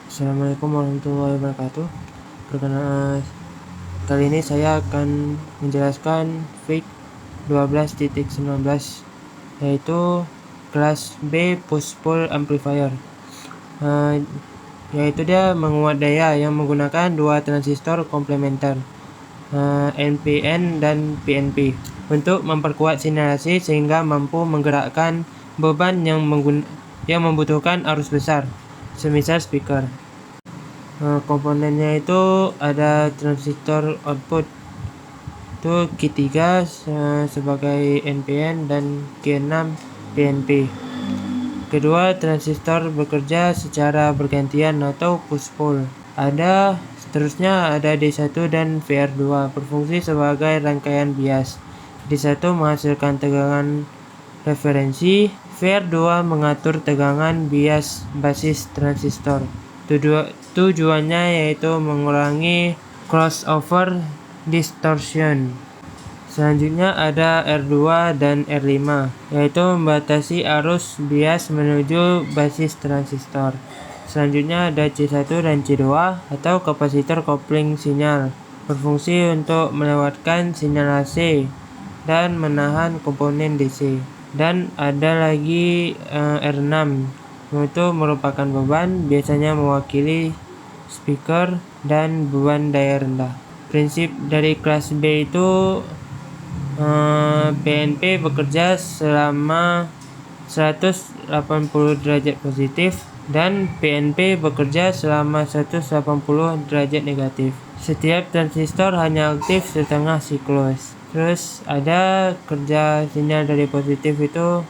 Assalamualaikum warahmatullahi wabarakatuh. Kali ini saya akan menjelaskan FIG 12.19, yaitu kelas B push-pull amplifier. Yaitu dia menguat daya yang menggunakan dua transistor komplementer, NPN dan PNP, untuk memperkuat sinyalasi sehingga mampu menggerakkan beban yang membutuhkan arus besar, semisal speaker. Komponennya itu ada transistor output itu Q3 sebagai NPN dan Q6 PNP. Kedua transistor bekerja secara bergantian atau push-pull. Seterusnya ada D1 dan VR2 berfungsi sebagai rangkaian bias. D1 menghasilkan tegangan referensi, VR2 mengatur tegangan bias basis transistor. Tujuannya yaitu mengurangi crossover distortion. Selanjutnya ada R2 dan R5, yaitu membatasi arus bias menuju basis transistor. Selanjutnya ada C1 dan C2 atau kapasitor kopling sinyal, berfungsi untuk melewatkan sinyal AC dan menahan komponen DC. Dan ada lagi R6, yaitu merupakan beban, biasanya mewakili speaker dan beban daya rendah. Prinsip dari kelas B itu PNP bekerja selama 180 derajat positif dan PNP bekerja selama 180 derajat negatif. Setiap transistor hanya aktif setengah siklus. Terus ada kerja sinyal dari positif itu,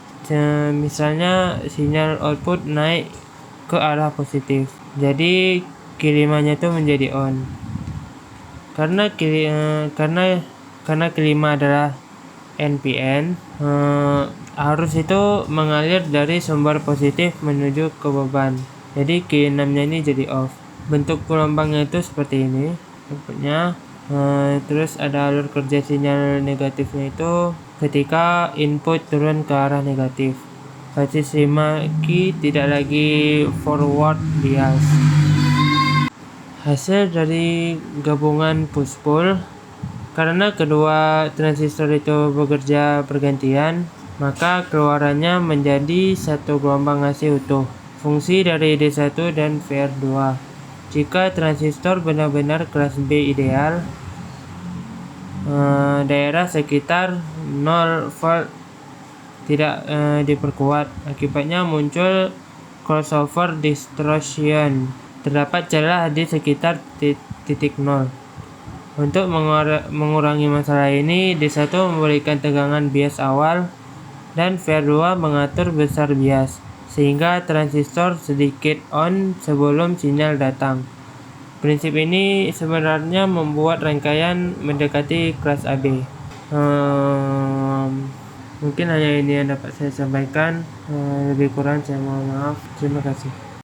misalnya sinyal output naik ke arah positif, jadi Q5-nya itu menjadi on. Karena Q5 adalah NPN, arus itu mengalir dari sumber positif menuju ke beban, jadi Q6-nya ini jadi off. Bentuk gelombangnya itu seperti ini bentuknya. Terus ada alur kerja sinyal negatifnya itu ketika input turun ke arah negatif. Basis 5Q tidak lagi forward bias. Hasil dari gabungan push-pull, karena kedua transistor itu bekerja bergantian, maka keluarannya menjadi satu gelombang AC utuh. Fungsi dari D1 dan VR2. Jika transistor benar-benar kelas B ideal, daerah sekitar 0 volt tidak diperkuat. Akibatnya muncul crossover distortion. Terdapat celah di sekitar titik 0. Untuk mengurangi masalah ini, D1 memberikan tegangan bias awal dan VR2 mengatur besar bias, sehingga transistor sedikit on sebelum sinyal datang. Prinsip ini sebenarnya membuat rangkaian mendekati kelas AB. Mungkin hanya ini yang dapat saya sampaikan. Lebih kurang saya mohon maaf. Terima kasih.